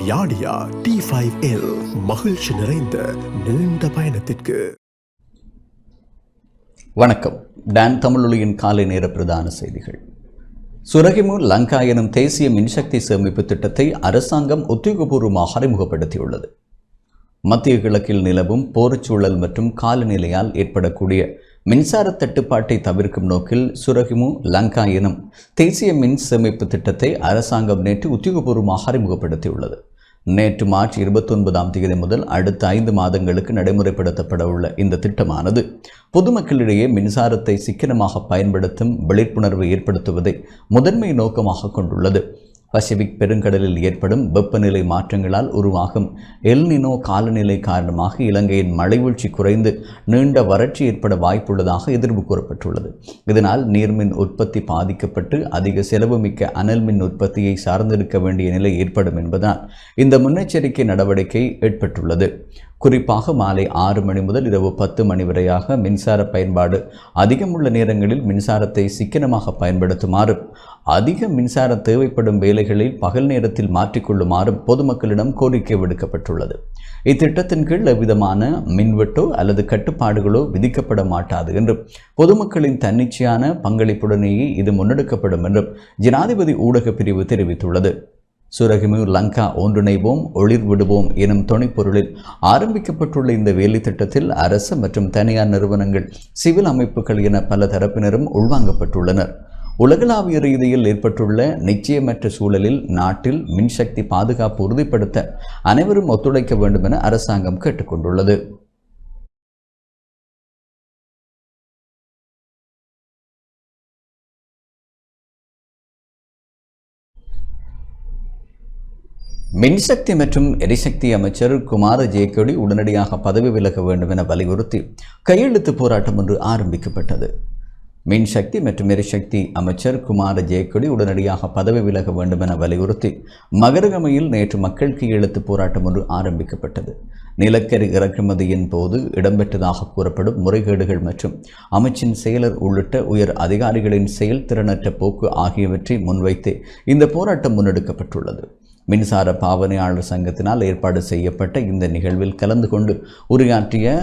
யாடியா T5L மகிழ்ச்சி நிறைந்த நீண்ட பயணத்திற்கு. வணக்கம். டான் தமிழொலியின் காலை நேர பிரதான செய்திகள். சுரகிமு லங்கா எனும் தேசிய மின்சக்தி சேமிப்பு திட்டத்தை அரசாங்கம் உத்தியோகபூர்வமாக அறிமுகப்படுத்தியுள்ளது. மத்திய கிழக்கில் நிலவும் போர்ச்சூழல் மற்றும் காலநிலையால் ஏற்படக்கூடிய மின்சார தட்டுப்பாட்டை தவிர்க்கும் நோக்கில் சுரகிமு லங்கா எனும் தேசிய மின் சேமிப்பு திட்டத்தை அரசாங்கம் நேற்று உத்தியோகபூர்வமாக அறிமுகப்படுத்தியுள்ளது. நேற்று மார்ச் 29ஆம் தேதி முதல் அடுத்த 5 மாதங்களுக்கு நடைமுறைப்படுத்தப்பட உள்ள இந்த திட்டமானது பொதுமக்களிடையே மின்சாரத்தை சிக்கனமாக பயன்படுத்தும் விழிப்புணர்வை ஏற்படுத்துவதை முதன்மை நோக்கமாக கொண்டுள்ளது. பசிபிக் பெருங்கடலில் ஏற்படும் வெப்பநிலை மாற்றங்களால் உருவாகும் எல் நினோ காலநிலை காரணமாக இலங்கையின் மழைவீழ்ச்சி குறைந்து நீண்ட வறட்சி ஏற்பட வாய்ப்புள்ளதாக எதிர்ப்பு கூறப்பட்டுள்ளது. இதனால் நீர்மின் உற்பத்தி பாதிக்கப்பட்டு அதிக செலவுமிக்க அனல் மின் உற்பத்தியை சார்ந்திருக்க வேண்டிய நிலை ஏற்படும் என்பதால் இந்த முன்னெச்சரிக்கை நடவடிக்கை ஏற்பட்டுள்ளது. குறிப்பாக மாலை 6 மணி முதல் இரவு 10 மணி வரையாக மின்சார பயன்பாடு அதிகமுள்ள நேரங்களில் மின்சாரத்தை சிக்கனமாக பயன்படுத்துமாறும் அதிக மின்சார தேவைப்படும் வேலைகளில் பகல் நேரத்தில் மாற்றிக்கொள்ளுமாறும் பொதுமக்களிடம் கோரிக்கை விடுக்கப்பட்டுள்ளது. இத்திட்டத்தின் கீழ் எவ்விதமான மின்வெட்டோ அல்லது கட்டுப்பாடுகளோ விதிக்கப்பட மாட்டாது என்றும் பொதுமக்களின் தன்னிச்சையான பங்களிப்புடனேயே இது முன்னெடுக்கப்படும் என்றும் ஜனாதிபதி ஊடக பிரிவு தெரிவித்துள்ளது. சுரகிமு லங்கா ஒன்றிணைவோம் ஒளிர் விடுவோம் எனும் துணைப்பொருளில் ஆரம்பிக்கப்பட்டுள்ள இந்த வேலை திட்டத்தில் அரசு மற்றும் தனியார் நிறுவனங்கள், சிவில் அமைப்புகள் என பல தரப்பினரும் உள்வாங்கப்பட்டுள்ளனர். உலகளாவிய ரீதியில் ஏற்பட்டுள்ள நிச்சயமற்ற சூழலில் நாட்டில் மின்சக்தி பாதுகாப்பு உறுதிப்படுத்த அனைவரும் ஒத்துழைக்க வேண்டும் என அரசாங்கம் கேட்டுக்கொண்டுள்ளது. மின்சக்தி மற்றும் எரிசக்தி அமைச்சர் குமார ஜெயக்கொடி உடனடியாக பதவி விலக வேண்டும் என வலியுறுத்தி கையெழுத்து போராட்டம் ஒன்று ஆரம்பிக்கப்பட்டது. மின்சக்தி மற்றும் எரிசக்தி அமைச்சர் குமார ஜெயக்கொடி உடனடியாக பதவி விலக வேண்டும் என வலியுறுத்தி மகரகமையில் நேற்று மக்கள் கையெழுத்து போராட்டம் ஒன்று ஆரம்பிக்கப்பட்டது. நிலக்கரி இறக்குமதியின் போது இடம்பெற்றதாக கூறப்படும் முறைகேடுகள் மற்றும் அமைச்சின் செயலர் உள்ளிட்ட உயர் அதிகாரிகளின் செயல்திறனற்ற போக்கு ஆகியவற்றை முன்வைத்து இந்த போராட்டம் முன்னெடுக்கப்பட்டுள்ளது. மின்சார பாவனையாளர் சங்கத்தினால் ஏற்பாடு செய்யப்பட்ட இந்த நிகழ்வில் கலந்து கொண்டு உரையாற்றிய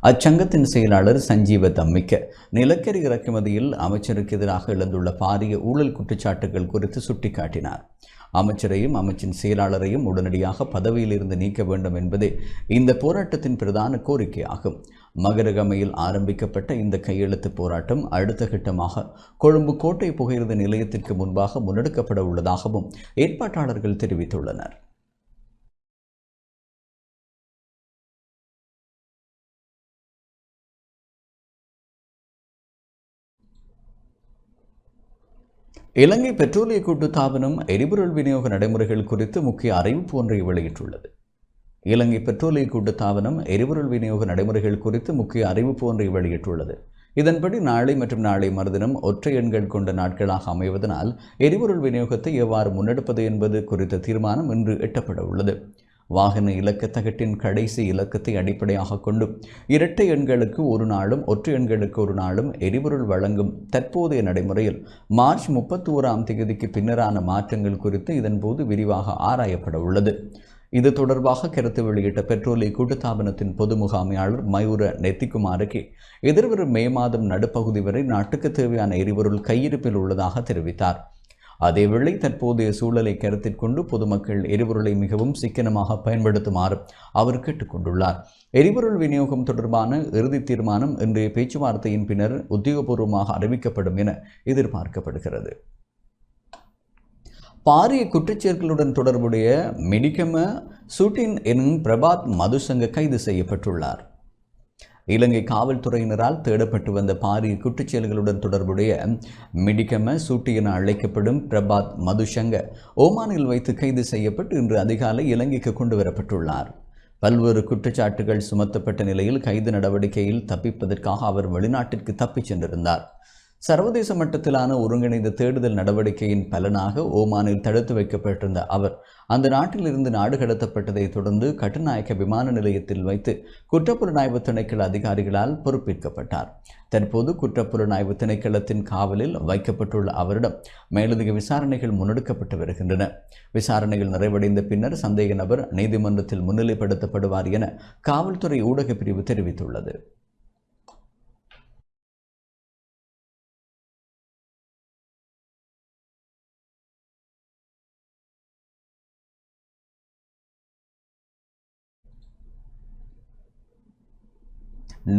அச்சங்கத்தின் செயலாளர் சஞ்சீவ தம்மிக்க நிலக்கரி இறக்குமதியில் அமைச்சருக்கு எதிராக எழுந்துள்ள பாரிய ஊழல் குற்றச்சாட்டுகள் குறித்து சுட்டிக்காட்டினார். அமைச்சரையும் அமைச்சின் செயலாளரையும் உடனடியாக பதவியிலிருந்து நீக்க வேண்டும் என்பதே இந்த போராட்டத்தின் பிரதான கோரிக்கையாகும். மகரகமையில் ஆரம்பிக்கப்பட்ட இந்த கையெழுத்து போராட்டம் அடுத்த கட்டமாக கொழும்பு கோட்டை புகையிரத நிலையத்திற்கு முன்பாக முன்னெடுக்கப்பட உள்ளதாகவும் ஏற்பாட்டாளர்கள் தெரிவித்துள்ளனர். இலங்கை பெட்ரோலிய கூட்டுத்தாபனம் எரிபொருள் விநியோக நடைமுறைகள் குறித்து முக்கிய அறிவிப்பு ஒன்றை வெளியிட்டுள்ளது. இலங்கை பெட்ரோலிய கூட்டுத்தாபனம் எரிபொருள் விநியோக நடைமுறைகள் குறித்து முக்கிய அறிவிப்பு ஒன்றை வெளியிட்டுள்ளது. இதன்படி நாளை மற்றும் நாளை மறுதினம் ஒற்றை எண்கள் கொண்ட நாட்களாக அமைவதனால் எரிபொருள் விநியோகத்தை எவ்வாறு முன்னெடுப்பது என்பது குறித்த தீர்மானம் இன்று எட்டப்பட உள்ளது. வாகன இலக்கத்தகட்டின் கடைசி இலக்கத்தை அடிப்படையாக கொண்டு இரட்டை எண்களுக்கு ஒரு நாளும் ஒற்றை எண்களுக்கு ஒரு நாளும் எரிபொருள் வழங்கும் தற்போதைய நடைமுறையில் மார்ச் 31ஆம் தேதிக்கு பின்னரான மாற்றங்கள் குறித்து இதன்போது விரிவாக ஆராயப்பட உள்ளது. இது தொடர்பாக கருத்து வெளியிட்ட பெட்ரோலிய கூட்டுத்தாபனத்தின் பொது முகாமையாளர் மயூர நெத்திக்குமாருக்கு எதிர்வரும் மே மாதம் நடுப்பகுதி வரை நாட்டுக்கு தேவையான எரிபொருள் கையிருப்பில் உள்ளதாக தெரிவித்தார். அதேவேளை தற்போதைய சூழலை கருத்தில் கொண்டு பொதுமக்கள் எரிபொருளை மிகவும் சிக்கனமாக பயன்படுத்துமாறு அவர் கேட்டுக்கொண்டுள்ளார். எரிபொருள் விநியோகம் தொடர்பான இறுதி தீர்மானம் இன்றைய பேச்சுவார்த்தையின் பின்னர் உத்தியோகபூர்வமாக அறிவிக்கப்படும் என எதிர்பார்க்கப்படுகிறது. பாரிய குற்றச்செயல்களுடன் தொடர்புடைய மிடிகம சூட்டின் எனும் பிரபாத் மதுசங்க கைது செய்யப்பட்டுள்ளார். இலங்கை காவல்துறையினரால் தேடப்பட்டு வந்த பாரிய குற்றச்செயல்களுடன் தொடர்புடைய மிடிகம சூட்டி என அழைக்கப்படும் பிரபாத் மதுசங்க ஓமானில் வைத்து கைது செய்யப்பட்டு இன்று அதிகாலை இலங்கைக்கு கொண்டு வரப்பட்டுள்ளார். பல்வேறு குற்றச்சாட்டுகள் சுமத்தப்பட்ட நிலையில் கைது நடவடிக்கையில் தப்பிப்பதற்காக அவர் வெளிநாட்டிற்கு தப்பிச் சென்றிருந்தார். சர்வதேச மட்டத்திலான ஒருங்கிணைந்த தேடுதல் நடவடிக்கையின் பலனாக ஓமானில் தடுத்து வைக்கப்பட்டிருந்த அவர் அந்த நாட்டிலிருந்து நாடு கடத்தப்பட்டதை தொடர்ந்து கட்டுநாயக்க விமான நிலையத்தில் வைத்து குற்றப்புலனாய்வு திணைக்கள அதிகாரிகளால் பொறுப்பேற்கப்பட்டார். தற்போது குற்றப்புலனாய்வு திணைக்களத்தின் காவலில் வைக்கப்பட்டுள்ள அவரிடம் மேலதிக விசாரணைகள் முன்னெடுக்கப்பட்டு வருகின்றன. விசாரணைகள் நிறைவடைந்த பின்னர் சந்தேக நபர் நீதிமன்றத்தில் முன்னிலைப்படுத்தப்படுவார் என காவல்துறை ஊடக பிரிவு தெரிவித்துள்ளது.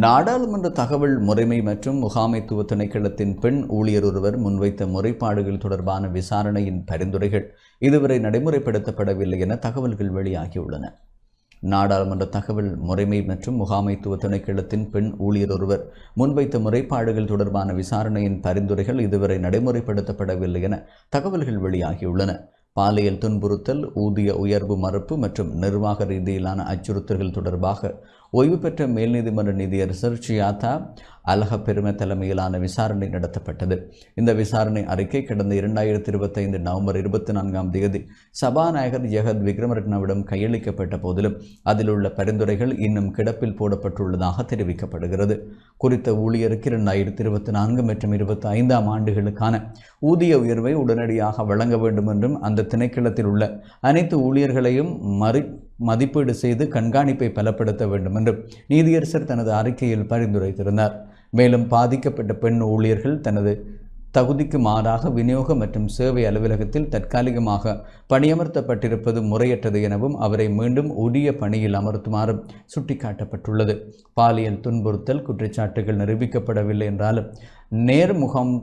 நாடாளுமன்ற தகவல் முறைமை மற்றும் முகாமைத்துவ திணைக்களத்தின் பெண் ஊழியர் ஒருவர் முன்வைத்த முறைப்பாடுகள் தொடர்பான விசாரணையின் பரிந்துரைகள் இதுவரை நடைமுறைப்படுத்தப்படவில்லை என தகவல்கள் வெளியாகியுள்ளன. நாடாளுமன்ற தகவல் முறைமை மற்றும் முகாமைத்துவ திணைக்களத்தின் பெண் ஊழியர் ஒருவர் முன்வைத்த முறைப்பாடுகள் தொடர்பான விசாரணையின் பரிந்துரைகள் இதுவரை நடைமுறைப்படுத்தப்படவில்லை என தகவல்கள் வெளியாகியுள்ளன. பாலியல் துன்புறுத்தல், ஊதிய உயர்வு மறுப்பு மற்றும் நிர்வாக ரீதியிலான அச்சுறுத்தல்கள் தொடர்பாக ஓய்வு பெற்ற மேல்நீதிமன்ற நீதியரசர் ஷியாதா அலஹபெரும தலைமையிலான விசாரணை நடத்தப்பட்டது. இந்த விசாரணை அறிக்கை கடந்த 2025 நவம்பர் 24 சபாநாயகர் ஜெகத் விக்ரமரட்னவிடம் கையளிக்கப்பட்ட போதிலும் அதில் உள்ள பரிந்துரைகள் இன்னும் கிடப்பில் போடப்பட்டுள்ளதாக தெரிவிக்கப்படுகிறது. குறித்த ஊழியருக்கு 2024 மற்றும் 25 ஆண்டுகளுக்கான ஊதிய உயர்வை உடனடியாக வழங்க வேண்டும் என்றும் அந்த திணைக்களத்தில் உள்ள அனைத்து ஊழியர்களையும் மதிப்பீடு செய்து கண்காணிப்பை பலப்படுத்த வேண்டும் என்றும் நீதியரசர் தனது அறிக்கையில் பரிந்துரைத்திருந்தார். மேலும் பாதிக்கப்பட்ட பெண் ஊழியர்கள் தனது தகுதிக்கு மாறாக விநியோக மற்றும் சேவை அலுவலகத்தில் தற்காலிகமாக பணியமர்த்தப்பட்டிருப்பது முறையற்றது எனவும் அவரை மீண்டும் உரிய பணியில் அமர்த்துமாறும் சுட்டிக்காட்டப்பட்டுள்ளது. பாலியல் துன்புறுத்தல் குற்றச்சாட்டுகள் நிரூபிக்கப்படவில்லை என்றாலும் நேர்முகம்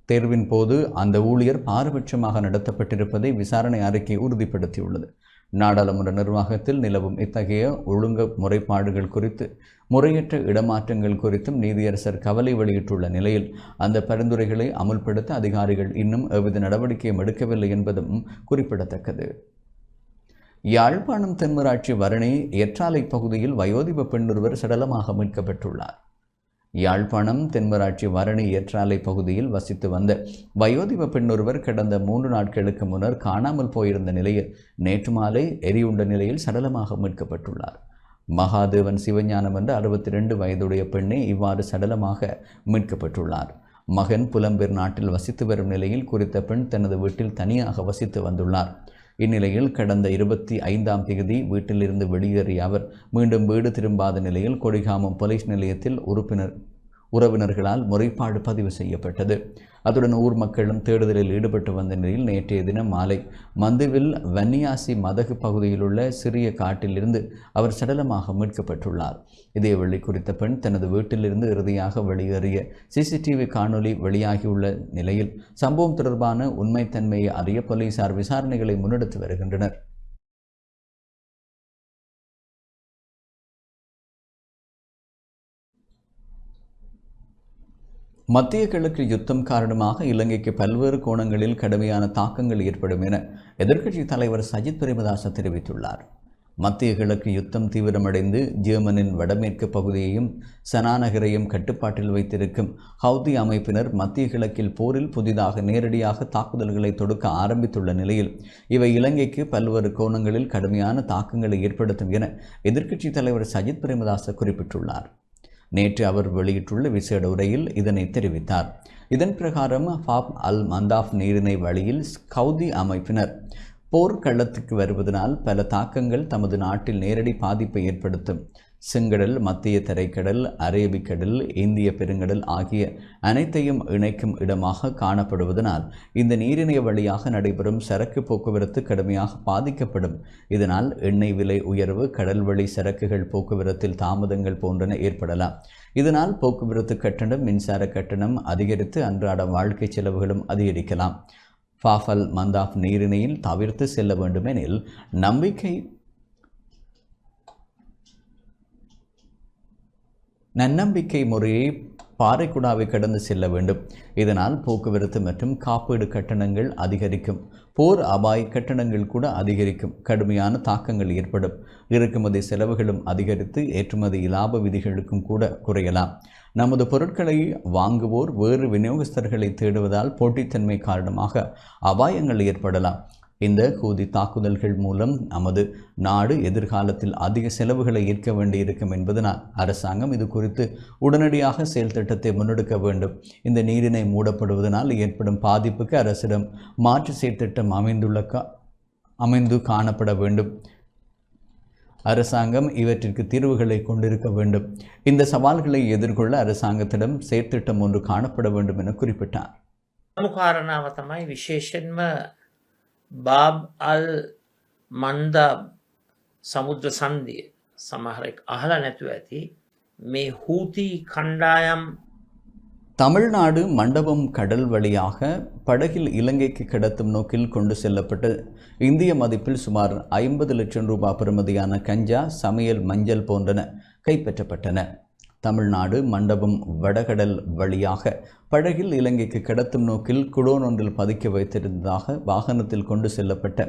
தேர்வின் போது அந்த ஊழியர் பாரபட்சமாக நடத்தப்பட்டிருப்பதை விசாரணை அறிக்கை உறுதிப்படுத்தியுள்ளது. நாடாளுமன்ற நிர்வாகத்தில் நிலவும் இத்தகைய ஒழுங்கு முறைப்பாடுகள் குறித்து முறையற்ற இடமாற்றங்கள் குறித்தும் நீதியரசர் கவலை வெளியிட்டுள்ள நிலையில் அந்த பரிந்துரைகளை அமுல்படுத்த அதிகாரிகள் இன்னும் எவ்வித நடவடிக்கையும் எடுக்கவில்லை என்பதும் குறிப்பிடத்தக்கது. யாழ்ப்பாணம் தென்மராட்சி வரணி எற்றாலை பகுதியில் வயோதிப பெண்ணொருவர் சடலமாக மீட்கப்பட்டுள்ளார். யாழ்ப்பாணம் தென்மராட்சி வரணி ஏற்றாலை பகுதியில் வசித்து வந்த வயோதிப பெண்ணொருவர் கடந்த 3 நாட்களுக்கு முன்னர் காணாமல் போயிருந்த நிலையில் நேற்று மாலை எரியுண்ட நிலையில் சடலமாக மீட்கப்பட்டுள்ளார். மகாதேவன் சிவஞானம் என்ற 62 வயதுடைய பெண்ணே இவ்வாறு சடலமாக மீட்கப்பட்டுள்ளார். மகன் புலம்பெயர் நாட்டில் வசித்து வரும் நிலையில் குறித்த பெண் தனது வீட்டில் தனியாக வசித்து வந்துள்ளார். இந்நிலையில் கடந்த 25 வீட்டிலிருந்து வெளியேறிய அவர் மீண்டும் வீடு திரும்பாத நிலையில் கொடிகாமம் போலீஸ் நிலையத்தில் உறவினர்களால் முறைப்பாடு பதிவு செய்யப்பட்டது. அதுடன் ஊர் மக்களும் தேடுதலில் ஈடுபட்டு வந்த நிலையில் நேற்றைய தினம் மாலை மந்துவில் வன்னியாசி மதகு பகுதியில் உள்ள சிறிய காட்டிலிருந்து அவர் சடலமாக மீட்கப்பட்டுள்ளார். இதேவேளை குறித்த பெண் தனது வீட்டிலிருந்து இறுதியாக வெளியேறிய சிசிடிவி காணொலி வெளியாகியுள்ள நிலையில் சம்பவம் தொடர்பான உண்மைத்தன்மையை அறிய போலீசார் விசாரணைகளை முன்னெடுத்து வருகின்றனர். மத்திய கிழக்கு யுத்தம் காரணமாக இலங்கைக்கு பல்வேறு கோணங்களில் கடுமையான தாக்கங்கள் ஏற்படும் என எதிர்க்கட்சி தலைவர் சஜித் பிரேமதாச தெரிவித்துள்ளார். மத்திய கிழக்கு யுத்தம் தீவிரமடைந்து ஜெர்மனின் வடமேற்கு பகுதியையும் சனா நகரையும் கட்டுப்பாட்டில் வைத்திருக்கும் ஹவுதி அமைப்பினர் மத்திய கிழக்கில் போரில் புதிதாக நேரடியாக தாக்குதல்களை தொடுக்க ஆரம்பித்துள்ள நிலையில் இவை இலங்கைக்கு பல்வேறு கோணங்களில் கடுமையான தாக்கங்களை ஏற்படுத்தும் என எதிர்க்கட்சி தலைவர் சஜித் பிரேமதாச குறிப்பிட்டுள்ளார். நேற்று அவர் வெளியிட்டுள்ள விசேட உரையில் இதனை தெரிவித்தார். இதன் பிரகாரம் ஃபாப் அல் மந்தாஃப் நீரிணை வழியில் ஹவுதி அமைப்பினர் போர்க்களத்துக்கு வருவதனால் பல தாக்கங்கள் தமது நாட்டில் நேரடி பாதிப்பை ஏற்படுத்தும். செங்கடல், மத்திய தரைக்கடல், அரேபிக்கடல், இந்திய பெருங்கடல் ஆகிய அனைத்தையும் இணைக்கும் இடமாக காணப்படுவதனால் இந்த நீரிணை வழியாக நடைபெறும் சரக்கு போக்குவரத்து கடுமையாக பாதிக்கப்படும். இதனால் எண்ணெய் விலை உயர்வு, கடல் வழி சரக்குகள் போக்குவரத்தில் தாமதங்கள் போன்றன ஏற்படலாம். இதனால் போக்குவரத்து கட்டணம், மின்சார கட்டணம் அதிகரித்து அன்றாட வாழ்க்கை செலவுகளும் அதிகரிக்கலாம். ஃபாஃபல் மந்தாஃப் நீரிணையில் தவிர்த்து செல்ல வேண்டுமெனில் நன்னம்பிக்கை முறையை பாறைக்குடாவை கடந்து செல்ல வேண்டும். இதனால் போக்குவரத்து மற்றும் காப்பீடு கட்டணங்கள் அதிகரிக்கும். போர் அபாய கட்டணங்கள் கூட அதிகரிக்கும். கடுமையான தாக்கங்கள் ஏற்படும். இறக்குமதி செலவுகளும் அதிகரித்து ஏற்றுமதி இலாப விதிகளுக்கும் கூட குறையலாம். நமது பொருட்களை வாங்குவோர் வேறு விநியோகஸ்தர்களை தேடுவதால் போட்டித்தன்மை காரணமாக அபாயங்கள் ஏற்படலாம். இந்த ஹூதி தாக்குதல்கள் மூலம் நமது நாடு எதிர்காலத்தில் அதிக செலவுகளை ஏற்க வேண்டியிருக்கும் என்பதனால் அரசாங்கம் இது குறித்து உடனடியாக செயல் திட்டத்தை முன்னெடுக்க வேண்டும். இந்த நீரிணை மூடப்படுவதனால் ஏற்படும் பாதிப்புக்கு அரசிடம் மாற்று செயற்திட்டம் அமைந்து காணப்பட வேண்டும். அரசாங்கம் இவற்றிற்கு தீர்வுகளை கொண்டிருக்க வேண்டும். இந்த சவால்களை எதிர்கொள்ள அரசாங்கத்திடம் செயற்திட்டம் ஒன்று காணப்பட வேண்டும் என குறிப்பிட்டார். කාරණාව තමයි විශේෂයෙන්ම බාබ් අල් මන්දාබ් සමුද්‍ර සන්ධිය සමහරෙක් අහලා නැතුව ඇති මේ හූති කණ්ඩායම් தமிழ்நாடு மண்டபம் கடல் வழியாக படகில் இலங்கைக்கு கடத்தும் நோக்கில் கொண்டு செல்லப்பட்ட இந்திய மதிப்பில் சுமார் 50 லட்சம் ரூபாய் பெறுமதியான கஞ்சா, சமையல் மஞ்சள் போன்றன கைப்பற்றப்பட்டன. தமிழ்நாடு மண்டபம் வடகடல் வழியாக படகில் இலங்கைக்கு கடத்தும் நோக்கில் குடோன் ஒன்றில் பதுக்கி வைத்திருந்ததாக வாகனத்தில் கொண்டு செல்லப்பட்ட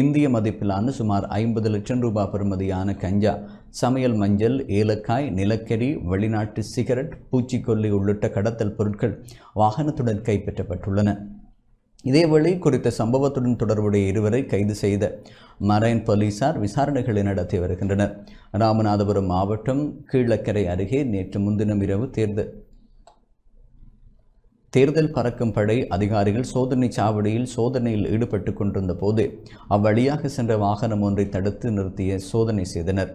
இந்திய மதிப்பிலான சுமார் 50 லட்சம் ரூபாய் பெறுமதியான கஞ்சா, சமையல் மஞ்சள், ஏலக்காய், நிலக்கரி, வெளிநாட்டு சிகரெட், பூச்சிக்கொல்லி உள்ளிட்ட கடத்தல் பொருட்கள் வாகனத்துடன் கைப்பற்றப்பட்டுள்ளன. இதேவேளை குறித்த சம்பவத்துடன் தொடர்புடைய இருவரை கைது செய்த மரைன் போலீசார் விசாரணைகளை நடத்தி வருகின்றனர். ராமநாதபுரம் மாவட்டம் கீழக்கரை அருகே நேற்று முன்தினம் இரவு தேர்தல் பறக்கும் படை அதிகாரிகள் சோதனை சாவடியில் சோதனையில் ஈடுபட்டு கொண்டிருந்த போது அவ்வழியாக சென்ற வாகனம் ஒன்றை தடுத்து நிறுத்திய சோதனை செய்தனர்.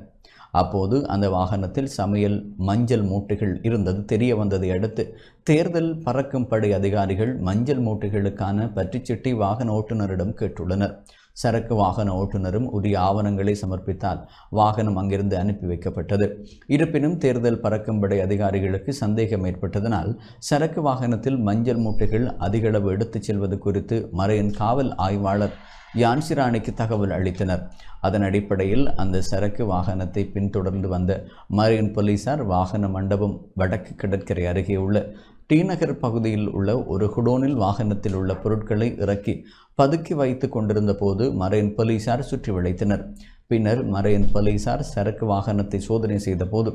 அப்போது அந்த வாகனத்தில் சமையல் மஞ்சள் மூட்டைகள் இருந்தது தெரிய வந்ததை அடுத்து தேர்தல் பறக்கும் படை அதிகாரிகள் மஞ்சள் மூட்டைகளுக்கான பற்றுச்சீட்டை வாகன ஓட்டுநரிடம் கேட்டுள்ளனர். சரக்கு வாகன ஓட்டுநரும் உரிய ஆவணங்களை சமர்ப்பித்தால் வாகனம் அங்கிருந்து அனுப்பி வைக்கப்பட்டது. இருப்பினும் தேர்தல் பறக்கும் படை அதிகாரிகளுக்கு சந்தேகம் ஏற்பட்டதனால் சரக்கு வாகனத்தில் மஞ்சள் மூட்டைகள் அதிகளவு எடுத்துச் செல்வது குறித்து மரையன் காவல் ஆய்வாளர் யான்சிராணிக்கு தகவல் அளித்தனர். அதன் அடிப்படையில் அந்த சரக்கு வாகனத்தை பின்தொடர்ந்து வந்த மரையன் போலீசார் வாகன மண்டபம் வடக்கு கடற்கரை அருகே உள்ள டி நகர் பகுதியில் உள்ள ஒரு குடோனில் வாகனத்தில் உள்ள பொருட்களை இறக்கி பதுக்கி வைத்து கொண்டிருந்த போது மரையன் போலீசார் சுற்றி வளைத்தனர். பின்னர் மரையன் போலீசார் சரக்கு வாகனத்தை சோதனை செய்த போது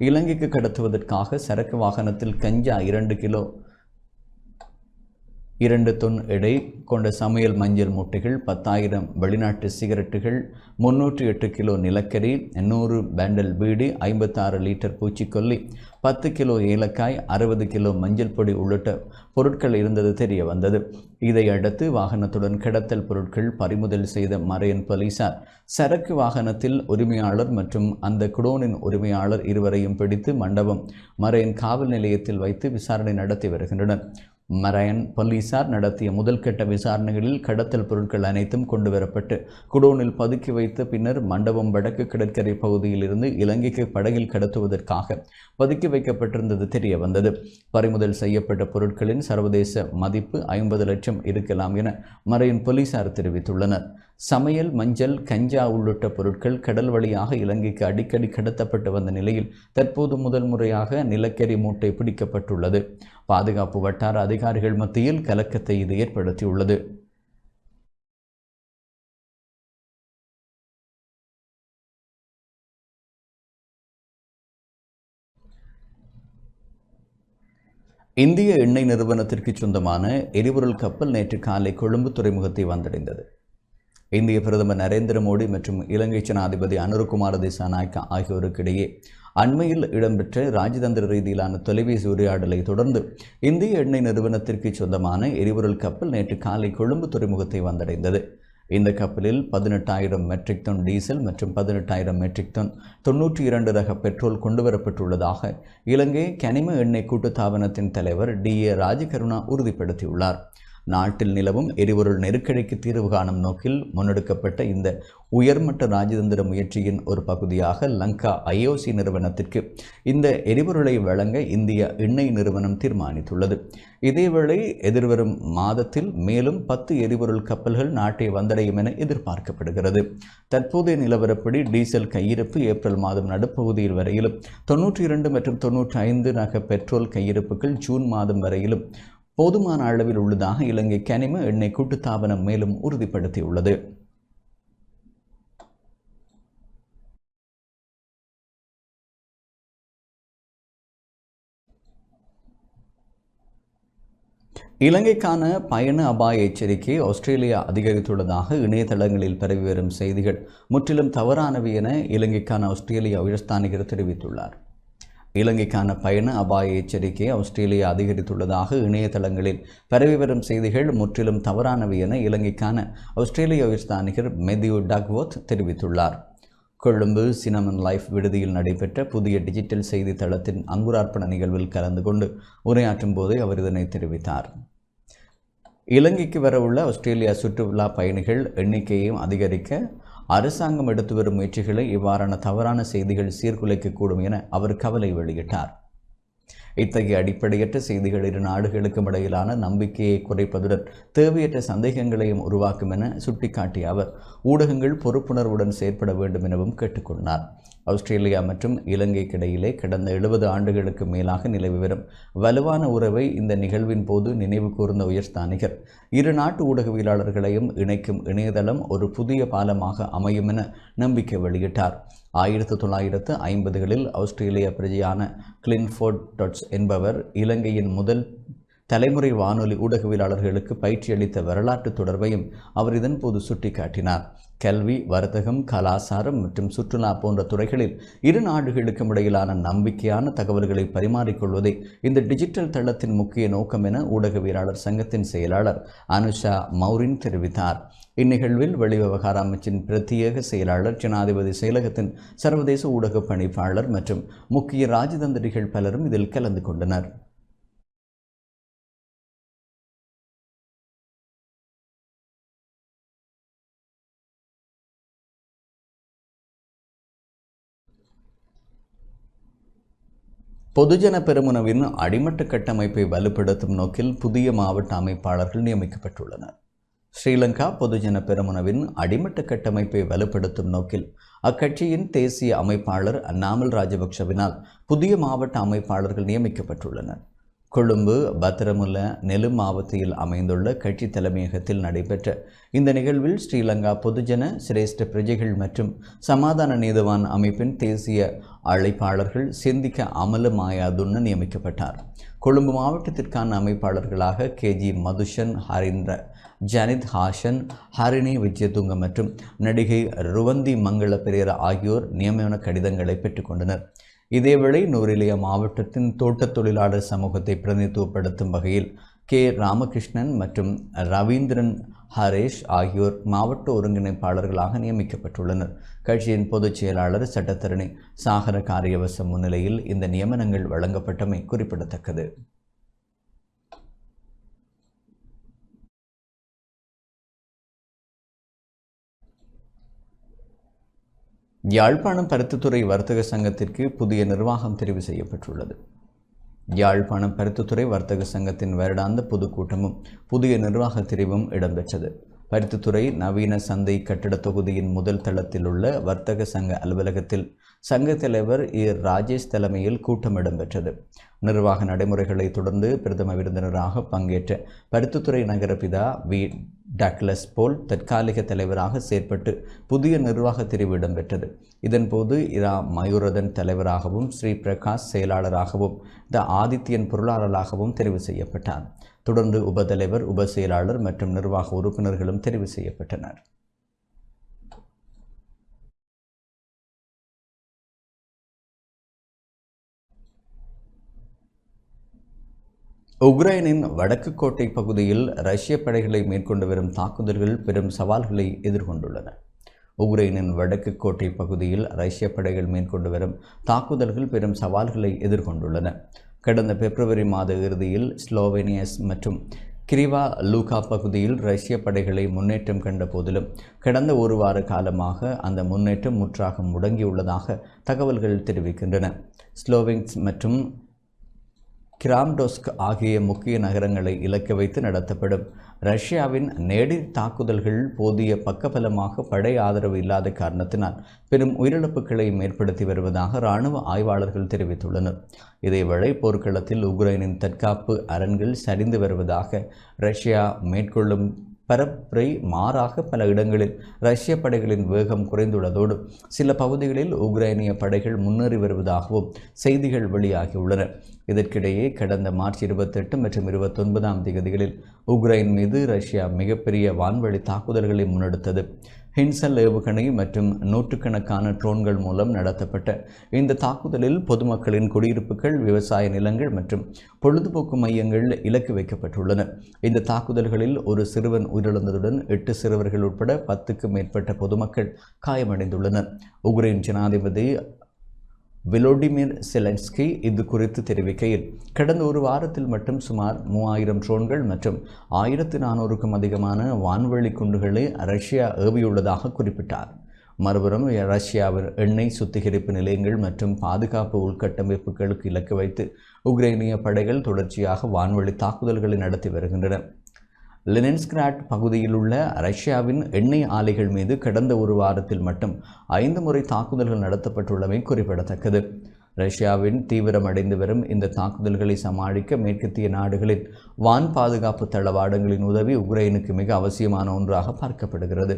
இலங்கைக்கு கடத்துவதற்காக சரக்கு வாகனத்தில் கஞ்சா 2 தொன் எடை கொண்ட சமையல் மஞ்சள் மூட்டைகள், 10,000 வெளிநாட்டு சிகரெட்டுகள், 308 கிலோ நிலக்கரி, 100 பேண்டல் பீடி, 56 லிட்டர் பூச்சிக்கொல்லி, 10 கிலோ ஏலக்காய், 60 கிலோ மஞ்சள் பொடி உள்ளிட்ட பொருட்கள் இருந்தது தெரிய வந்தது. இதையடுத்து வாகனத்துடன் கடத்தல் பொருட்கள் பறிமுதல் செய்த மரையன் போலீசார் சரக்கு வாகனத்தில் உரிமையாளர் மற்றும் அந்த குடோனின் உரிமையாளர் இருவரையும் பிடித்து மண்டபம் மரையன் காவல் நிலையத்தில் வைத்து விசாரணை நடத்தி வருகின்றனர். மரையன் போலீசார் நடத்திய முதல் கட்ட விசாரணைகளில் கடத்தல் பொருட்கள் அனைத்தும் கொண்டு வரப்பட்டு குடோனில் பதுக்கி வைத்து பின்னர் மண்டபம் வடக்கு கடற்கரை பகுதியில் இருந்து இலங்கைக்கு படகில் கடத்துவதற்காக பதுக்கி வைக்கப்பட்டிருந்தது தெரிய வந்தது. பறிமுதல் செய்யப்பட்ட பொருட்களின் சர்வதேச மதிப்பு 50 லட்சம் இருக்கலாம் என மரையன் போலீசார் தெரிவித்துள்ளனர். சமையல் மஞ்சள், கஞ்சா உள்ளிட்ட பொருட்கள் கடல் வழியாக இலங்கைக்கு அடிக்கடி கடத்தப்பட்டு வந்த நிலையில் தற்போது முதல் முறையாக நிலக்கரி மூட்டை பிடிக்கப்பட்டுள்ளது. பாதுகாப்பு வட்டார அதிகாரிகள் மத்தியில் கலக்கத்தை இது ஏற்படுத்தியுள்ளது. இந்திய எண்ணெய் நிறுவனத்திற்கு சொந்தமான எரிபொருள் கப்பல் நேற்று காலை கொழும்பு துறைமுகத்தை வந்தடைந்தது. இந்திய பிரதமர் நரேந்திர மோடி மற்றும் இலங்கை ஜனாதிபதி அனுரகுமார திசாநாயக்கா ஆகியோருக்கிடையே அண்மையில் இடம்பெற்ற ராஜதந்திர ரீதியிலான தொலைபேசி உரையாடலை தொடர்ந்து இந்திய எண்ணெய் நிறுவனத்திற்கு சொந்தமான எரிபொருள் கப்பல் நேற்று காலை கொழும்பு துறைமுகத்தை வந்தடைந்தது. இந்த கப்பலில் 18,000 மெட்ரிக் டன் டீசல் மற்றும் 18,000 மெட்ரிக் டன் 92 ரக பெட்ரோல் கொண்டுவரப்பட்டுள்ளதாக இலங்கை கனிம எண்ணெய் கூட்டுத்தாபனத்தின் தலைவர் DA ராஜகருணா உறுதிப்படுத்தியுள்ளார். நாட்டில் நிலவும் எரிபொருள் நெருக்கடிக்கு தீர்வு காணும் நோக்கில் முன்னெடுக்கப்பட்ட இந்த உயர்மட்ட ராஜதந்திர முயற்சியின் ஒரு பகுதியாக லங்கா IOC நிறுவனத்திற்கு இந்த எரிபொருளை வழங்க இந்திய எண்ணெய் நிறுவனம் தீர்மானித்துள்ளது. இதேவேளை எதிர்வரும் மாதத்தில் மேலும் 10 எரிபொருள் கப்பல்கள் நாட்டை வந்தடையும் என எதிர்பார்க்கப்படுகிறது. தற்போதைய நிலவரப்படி டீசல் கையிருப்பு ஏப்ரல் மாதம் நடுப்பகுதியில் வரையிலும் 92 மற்றும் 95 ரக பெட்ரோல் கையிருப்புகள் ஜூன் மாதம் வரையிலும் போதுமான அளவில் உள்ளதாக இலங்கை கனிம எண்ணெய் கூட்டுத்தாபனம் மேலும் உறுதிப்படுத்தியுள்ளது. இலங்கைக்கான பயண அபாய எச்சரிக்கையை ஆஸ்திரேலியா அதிகரித்துள்ளதாக இணையதளங்களில் பரவி வரும் செய்திகள் முற்றிலும் தவறானவை என இலங்கைக்கான ஆஸ்திரேலிய உயர்ஸ்தானிகர் தெரிவித்துள்ளார். இலங்கைக்கான பயண அபாய எச்சரிக்கையை ஆஸ்திரேலியா அதிகரித்துள்ளதாக இணையதளங்களில் பரவி வரும் செய்திகள் முற்றிலும் தவறானவை என இலங்கைக்கான ஆஸ்திரேலிய உயர்ஸ்தானிகர் மெத்யூ டக்வொர்த் தெரிவித்துள்ளார். கொழும்பு சினமன் லைஃப் விடுதியில் நடைபெற்ற புதிய டிஜிட்டல் செய்தி தளத்தின் அங்குரார்ப்பண நிகழ்வில் கலந்து கொண்டு உரையாற்றும் போதே அவர் இதனை தெரிவித்தார். இலங்கைக்கு வரவுள்ள ஆஸ்திரேலியா சுற்றுலா பயணிகள் எண்ணிக்கையையும் அதிகரிக்க அரசாங்கம் எடுத்து வரும் முயற்சிகளை இவ்வாறான தவறான செய்திகள் சீர்குலைக்கக்கூடும் என அவர் கவலை வெளியிட்டார். இத்தகைய அடிப்படையற்ற செய்திகள் இரு நாடுகளுக்கும் இடையிலான நம்பிக்கையை குறைப்பதுடன் தேவையற்ற சந்தேகங்களையும் உருவாக்கும் என சுட்டிக்காட்டிய அவர் ஊடகங்கள் பொறுப்புணர்வுடன் செயற்பட வேண்டும் எனவும் கேட்டுக்கொண்டார். ஆஸ்திரேலியா மற்றும் இலங்கைக்கிடையிலே கடந்த 70 ஆண்டுகளுக்கு மேலாக நிலவி வரும் வலுவான உறவை இந்த நிகழ்வின் போது நினைவு கூர்ந்த உயர்ஸ்தானிகர் இரு நாட்டு ஊடகவியலாளர்களையும் இணைக்கும் இணையதளம் ஒரு புதிய பாலமாக அமையும் என நம்பிக்கை வெளியிட்டார். 1950களில் ஆஸ்திரேலிய பிரஜையான கிளின்ஃபோர்ட் டொட்ஸ் என்பவர் இலங்கையின் முதல் தலைமுறை வானொலி ஊடகவியலாளர்களுக்கு பயிற்சி அளித்த வரலாற்று தொடர்பையும் அவர் இதன்போது சுட்டிக்காட்டினார். கல்வி, வர்த்தகம், கலாச்சாரம் மற்றும் சுற்றுலா போன்ற துறைகளில் இரு நாடுகளுக்கும் இடையிலான நம்பிக்கையான தகவல்களை பரிமாறிக்கொள்வதே இந்த டிஜிட்டல் தளத்தின் முக்கிய நோக்கம் என ஊடகவியலாளர் சங்கத்தின் செயலாளர் அனுஷா மௌரின் தெரிவித்தார். இந்நிகழ்வில் வெளிவிவகார அமைச்சின் பிரத்யேக செயலாளர், ஜனாதிபதி செயலகத்தின் சர்வதேச ஊடக பணிப்பாளர் மற்றும் முக்கிய ராஜதந்திரிகள் பலரும் இதில் கலந்து கொண்டனர். பொதுஜன பெரமுனவின் அடிமட்ட கட்டமைப்பை வலுப்படுத்தும் நோக்கில் புதிய மாவட்ட அமைப்பாளர்கள் நியமிக்கப்பட்டுள்ளனர். ஸ்ரீலங்கா பொதுஜன பெரமுனவின் அடிமட்ட கட்டமைப்பை வலுப்படுத்தும் நோக்கில் அக்கட்சியின் தேசிய அமைப்பாளர் நாமல் ராஜபக்ஷவினால் புதிய மாவட்ட அமைப்பாளர்கள் நியமிக்கப்பட்டுள்ளனர். கொழும்பு பத்திரமுல்ல நெலும் மாவட்டத்தில் அமைந்துள்ள கட்சி தலைமையகத்தில் நடைபெற்ற இந்த நிகழ்வில் ஸ்ரீலங்கா பொதுஜன சிரேஷ்ட பிரஜைகள் மற்றும் சமாதான நீதவான் அமைப்பின் தேசிய அழைப்பாளர்கள் சிந்திக்க அமல மாயாதுன்னு நியமிக்கப்பட்டார். கொழும்பு மாவட்டத்திற்கான அமைப்பாளர்களாக KG மதுஷன், ஹரிந்திர, ஜனித் ஹாஷன், ஹரிணி விஜயதுங்க மற்றும் நடிகை ருவந்தி மங்கள பெரேரா ஆகியோர் நியமன கடிதங்களை பெற்றுக்கொண்டனர். இதேவேளை நூரிலியா மாவட்டத்தின் தோட்டத் தொழிலாளர் சமூகத்தை பிரதிநிதித்துவப்படுத்தும் வகையில் K. ராமகிருஷ்ணன் மற்றும் ரவீந்திரன் ஹரேஷ் ஆகியோர் மாவட்ட ஒருங்கிணைப்பாளர்களாக நியமிக்கப்பட்டுள்ளனர். கட்சியின் பொதுச் செயலாளர் சட்டத்தரணி சாகர காரியவசம் முன்னிலையில் இந்த நியமனங்கள் வழங்கப்பட்டமை குறிப்பிடத்தக்கது. யாழ்ப்பாணம் பருத்தித்துறை வர்த்தக சங்கத்திற்கு புதிய நிர்வாகம் தெரிவு செய்யப்பட்டுள்ளது. யாழ்ப்பாணம் பருத்தித்துறை வர்த்தக சங்கத்தின் வருடாந்த பொதுக்கூட்டமும் புதிய நிர்வாக தெரிவும் இடம்பெற்றது. பருத்தித்துறை நவீன சந்தை கட்டிட தொகுதியின் முதல் தளத்தில் உள்ள வர்த்தக சங்க அலுவலகத்தில் சங்க தலைவர் ராஜேஷ் தலைமையில் கூட்டம் இடம்பெற்றது. நிர்வாக நடைமுறைகளை தொடர்ந்து பிரதம விருந்தினராக பங்கேற்ற பருத்தித்துறை நகரபிதா வி. டக்ளஸ் போல் தற்காலிக தலைவராக செயற்பட்டு புதிய நிர்வாக தெரிவு இடம்பெற்றது. இதன்போது இரா மயூரதன் தலைவராகவும், ஸ்ரீ பிரகாஷ் செயலாளராகவும், ஆதித்யன் பொருளாளராகவும் தெரிவு செய்யப்பட்டார். தொடர்ந்து உபதலைவர், உப செயலாளர் மற்றும் நிர்வாக உறுப்பினர்களும் தெரிவு செய்யப்பட்டனர். உக்ரைனின் வடக்கு கோட்டை பகுதியில் ரஷ்ய படைகளை மேற்கொண்டு வரும் தாக்குதல்கள் பெரும் சவால்களை எதிர்கொண்டுள்ளன. உக்ரைனின் வடக்கு கோட்டை பகுதியில் ரஷ்ய படைகள் மேற்கொண்டு வரும் தாக்குதல்கள் பெரும் சவால்களை எதிர்கொண்டுள்ளன. கடந்த பிப்ரவரி மாத இறுதியில் ஸ்லோவேனியஸ் மற்றும் கிரிவா லூகா பகுதியில் ரஷ்ய படைகளை முன்னேற்றம் கண்ட போதிலும் கடந்த ஒரு வார காலமாக அந்த முன்னேற்றம் முற்றாக முடங்கியுள்ளதாக தகவல்கள் தெரிவிக்கின்றன. ஸ்லோவின்ஸ்க் மற்றும் கிராம்டோஸ்க் ஆகிய முக்கிய நகரங்களை இலக்கு வைத்து நடத்தப்படும் ரஷ்யாவின் நேரடி தாக்குதல்கள் போதிய பக்கபலமாக படை ஆதரவு இல்லாத காரணத்தினால் பெரும் உயிரிழப்புகளை ஏற்படுத்தி வருவதாக இராணுவ ஆய்வாளர்கள் தெரிவித்துள்ளனர். இதேவேளை போர்க்களத்தில் உக்ரைனின் தற்காப்பு அரண்கள் சரிந்து வருவதாக ரஷ்யா மேற்கொள்ளும் பரப்புரை மாறாக பல இடங்களில் ரஷ்ய படைகளின் வேகம் குறைந்துள்ளதோடு சில பகுதிகளில் உக்ரைனிய படைகள் முன்னேறி வருவதாகவும் செய்திகள் வெளியாகியுள்ளன. இதற்கிடையே கடந்த மார்ச் 28 மற்றும் 29ஆம் தேதிகளில் உக்ரைன் மீது ரஷ்யா மிகப்பெரிய வான்வழி தாக்குதல்களை முன்னெடுத்தது. ஹின்சல் ஏவுகணை மற்றும் நூற்றுக்கணக்கான ட்ரோன்கள் மூலம் நடத்தப்பட்ட இந்த தாக்குதலில் பொதுமக்களின் குடியிருப்புகள், விவசாய நிலங்கள் மற்றும் பொழுதுபோக்கு மையங்கள் இலக்கு வைக்கப்பட்டுள்ளன. இந்த தாக்குதல்களில் ஒரு சிறுவன் உயிரிழந்ததுடன் 8 சிறுவர்கள் உட்பட 10க்கும் மேற்பட்ட பொதுமக்கள் காயமடைந்துள்ளனர். உக்ரைன் ஜனாதிபதி விலோடிமிர் செலன்ஸ்கி இது குறித்து தெரிவிக்கையில், கடந்த ஒரு வாரத்தில் மட்டும் சுமார் 3000 ட்ரோன்கள் மற்றும் 1400க்கும் அதிகமான வான்வழி குண்டுகளை ரஷ்யா ஏவியுள்ளதாக குறிப்பிட்டார். மறுபுறம் ரஷ்யாவின் எண்ணெய் சுத்திகரிப்பு நிலையங்கள் மற்றும் பாதுகாப்பு உள்கட்டமைப்புகளுக்கு இலக்கு வைத்து உக்ரைனிய படைகள் தொடர்ச்சியாக வான்வழி தாக்குதல்களை நடத்தி வருகின்றன. லெனின்ஸ்கிராட் பகுதியில் உள்ள ரஷ்யாவின் எண்ணெய் ஆலைகள் மீது கடந்த ஒரு வாரத்தில் மட்டும் 5 முறை தாக்குதல்கள் நடத்தப்பட்டுள்ளமை குறிப்பிடத்தக்கது. ரஷ்யாவின் தீவிரமடைந்து வரும் இந்த தாக்குதல்களை சமாளிக்க மேற்கத்திய நாடுகளின் வான் பாதுகாப்பு தளவாடங்களின் உதவி உக்ரைனுக்கு மிக அவசியமான ஒன்றாக பார்க்கப்படுகிறது.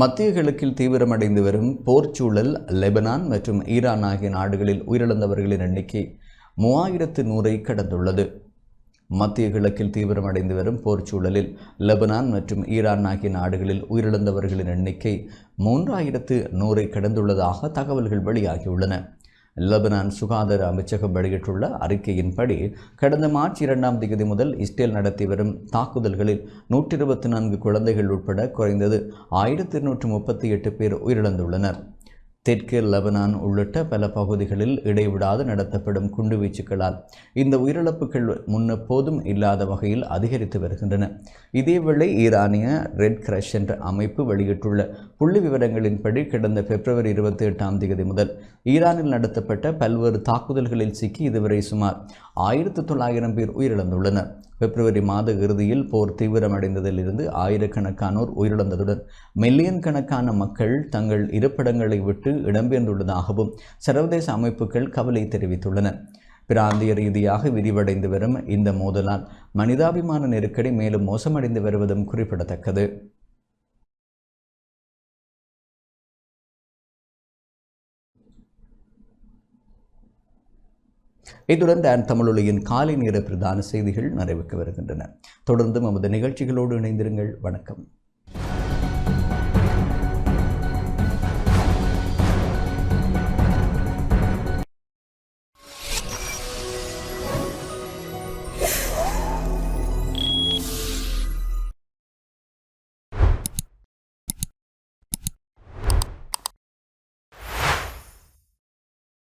மத்திய கிழக்கில் தீவிரமடைந்து வரும் போர்ச்சூழல் லெபனான் மற்றும் ஈரான் ஆகிய நாடுகளில் உயிரிழந்தவர்களின் எண்ணிக்கை 3100ஐ கடந்துள்ளது. மத்திய கிழக்கில் தீவிரமடைந்து வரும் போர்ச்சூழலில் லெபனான் மற்றும் ஈரான் ஆகிய நாடுகளில் உயிரிழந்தவர்களின் எண்ணிக்கை 3100ஐ கடந்துள்ளதாக தகவல்கள் வெளியாகியுள்ளன. லெபனான் சுகாதார அமைச்சகம் வெளியிட்டுள்ள அறிக்கையின்படி கடந்த மார்ச் 2ஆம் தேதி முதல் இஸ்ரேல் நடத்தி வரும் தாக்குதல்களில் 124 குழந்தைகள் உட்பட குறைந்தது 1238 பேர் உயிரிழந்துள்ளனர். தெற்கு லெபனான் உள்ளிட்ட பல பகுதிகளில் இடைவிடாது நடத்தப்படும் குண்டுவீச்சுக்களால் இந்த உயிரிழப்புகள் முன்னெப்போதும் இல்லாத வகையில் அதிகரித்து வருகின்றன. இதேவேளை ஈரானிய ரெட் கிரஷ் என்ற அமைப்பு வெளியிட்டுள்ள புள்ளி விவரங்களின்படி கடந்த பிப்ரவரி 28ஆம் தேதி முதல் ஈரானில் நடத்தப்பட்ட பல்வேறு தாக்குதல்களில் சிக்கி இதுவரை சுமார் 1900 பேர் உயிரிழந்துள்ளனர். பிப்ரவரி மாத இறுதியில் போர் தீவிரமடைந்ததிலிருந்து ஆயிரக்கணக்கானோர் உயிரிழந்ததுடன் மில்லியன் கணக்கான மக்கள் தங்கள் இருப்பிடங்களை விட்டு இடம்பெயர்ந்துள்ளதாகவும் சர்வதேச அமைப்புகள் கவலை தெரிவித்துள்ளன. பிராந்திய ரீதியாக விரிவடைந்து வரும் இந்த மோதலால் மனிதாபிமான நெருக்கடி மேலும் மோசமடைந்து வருவதும் குறிப்பிடத்தக்கது. இத்துடன் டான் தமிழொலியின் காலை நேர பிரதான செய்திகள் நிறைவுக்கு வருகின்றன. தொடர்ந்து நமது நிகழ்ச்சிகளோடு இணைந்திருங்கள். வணக்கம்.